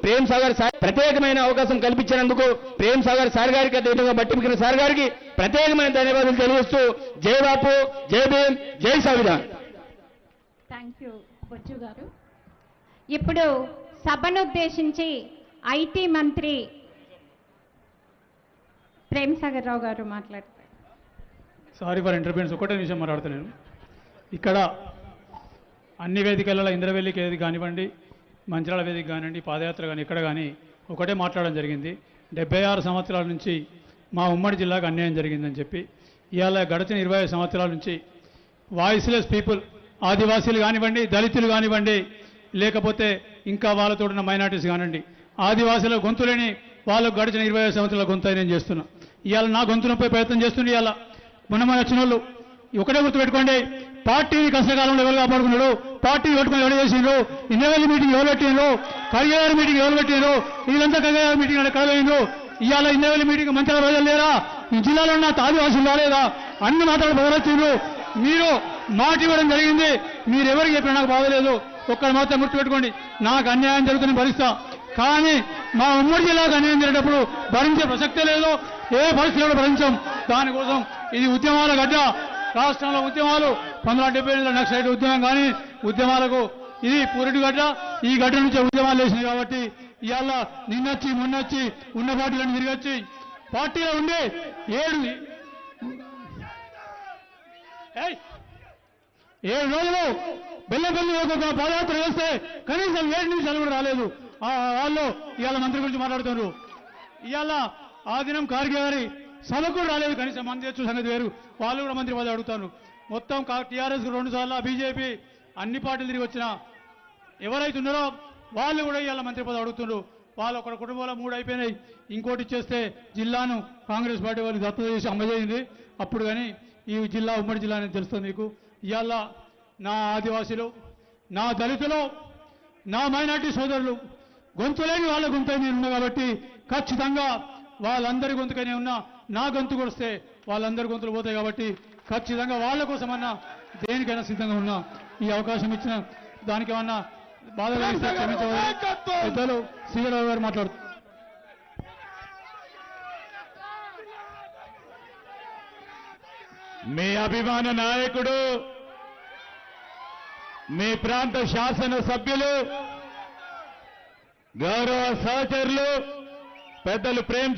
Prem Sagar sir ప్రత్యేకమైన అవకాశం కల్పించినందుకు ప్రేమ్ సాగర్ సార్ గారికి, అదేవిధంగా బట్టిమికిన సార్ గారికి ప్రత్యేకమైన ధన్యవాదాలు తెలియజేస్తూ జై బాపు, జై భీమ్, జై సంవిధాన్. థ్యాంక్ యూ బొజ్జు గారు. ఇప్పుడు సభనుద్దేశించి ఐటీ మంత్రి ప్రేమ్ సాగర్ రావు గారు మాట్లాడతారు. Sorry for interference. ఒకటే నిమిషం మాట్లాడుతున్నాను. ఇక్కడ అన్ని వేదికలలో ఇంద్రవెల్లికి ఏది కానివ్వండి, మంచిరాల వేదిక కానివ్వండి, పాదయాత్ర కానీ ఎక్కడ కానీ ఒకటే మాట్లాడడం జరిగింది. 76 సంవత్సరాల నుంచి మా ఉమ్మడి జిల్లాకు అన్యాయం జరిగిందని చెప్పి, ఇవాళ గడిచిన 25 సంవత్సరాల నుంచి వాయిస్లెస్ పీపుల్, ఆదివాసీలు కానివ్వండి, దళితులు కానివ్వండి, లేకపోతే ఇంకా వాళ్ళతో ఉన్న మైనార్టీస్ కానివ్వండి, ఆదివాసీల గొంతులేని వాళ్ళకు గడిచిన 25 సంవత్సరాల గొంతు నేను చేస్తున్నా. ఇవాళ నా గొంతు నొప్పి ప్రయత్నం చేస్తుంది. ఇవాళ మొన్న వచ్చిన వాళ్ళు ఒకటే గుర్తుపెట్టుకోండి, పార్టీని కష్టకాలంలో ఎవరు కాపాడుకున్నాడు, పార్టీ పెట్టుకుని ఎవరు చేసిండ్రు, ఇంద్రవెల్లి మీటింగ్ ఎవరు పెట్టిండ్రు, కరిగేవారి మీటింగ్ ఎవరు పెట్టిండ్రు, వీళ్ళంతా కరిగేవారి మీటింగ్ ఎక్కడ పోయిండ్రు, ఇవాళ ఇంద్రవెల్లి మీటింగ్ మంచిగా రోజులు లేరా, ఈ జిల్లాలో ఉన్న ఆదివాసులు రాలేదా, అన్ని మాట్లాడి బదలొచ్చిండ్రు. మీరు మాట ఇవ్వడం జరిగింది, మీరు ఎవరికి చెప్పినా నాకు బాధలేదు. ఒక్కడు మాత్రం గుర్తుపెట్టుకోండి, నాకు అన్యాయం జరుగుతుందని భరిస్తా, కానీ మా ఉమ్మడి జిల్లాకు అన్యాయం జరిగేటప్పుడు భరించే ప్రసక్తే లేదు, ఏ పరిస్థితుల్లో భరించాం. దానికోసం ఇది ఉద్యమాల గడ్డ. రాష్ట్రంలో ఉద్యమాలు 1970 నక్సలైట్ ఉద్యమం కానీ ఉద్యమాలకు ఇది పూరటి గడ్డ. ఈ గడ్డ నుంచి ఉద్యమాలు వేసినాయి కాబట్టి ఇవాళ నిన్నొచ్చి మొన్నొచ్చి ఉన్న పార్టీలను తిరిగొచ్చి పార్టీలో ఉండి 7 రోజులు బెల్లపల్లి ఒక పాదయాత్ర చేస్తే కనీసం 7 నిమిషాలు కూడా రాలేదు. వాళ్ళు ఇవాళ మంత్రి గురించి మాట్లాడుతున్నారు. ఇవాళ ఆ దినం ఖార్గే గారి సభకు కూడా రాలేదు, కనీసం మంది తెచ్చు సంగతి వేరు, వాళ్ళు కూడా మంత్రి పదవి అడుగుతాను. మొత్తం టీఆర్ఎస్ 2 సార్లు, బీజేపీ అన్ని పార్టీలు తిరిగి వచ్చిన ఎవరైతే ఉన్నారో వాళ్ళు కూడా ఇవాళ మంత్రి పదవి అడుగుతున్నారు. వాళ్ళు ఒక కుటుంబంలో 3 అయిపోయినాయి, ఇంకోటి ఇచ్చేస్తే జిల్లాను కాంగ్రెస్ పార్టీ వాళ్ళు దత్తత చేసి అమ్మజేయింది. అప్పుడు కానీ ఈ జిల్లా ఉమ్మడి జిల్లా అనేది తెలుస్తుంది మీకు. ఇవాళ నా ఆదివాసీలు, నా దళితులు, నా మైనార్టీ సోదరులు గొంతులేని వాళ్ళ గొంతు నేను ఉన్నా కాబట్టి ఖచ్చితంగా వాళ్ళందరి గొంతుకైనా ఉన్నా, నా గొంతు కొడిస్తే వాళ్ళందరి గొంతులు పోతాయి కాబట్టి ఖచ్చితంగా వాళ్ళ కోసమన్నా దేనికైనా సిద్ధంగా ఉన్నా. ఈ అవకాశం ఇచ్చిన దానికి ఏమన్నా బాధ కలిగిస్తే క్షమించవాలి. పెద్దలు శ్రీరావు గారు మాట్లాడుతారు. మీ అభిమాన నాయకుడు, మీ ప్రాంత శాసన సభ్యులు, గౌరవ సహచరులు పెద్దలు ప్రేమ్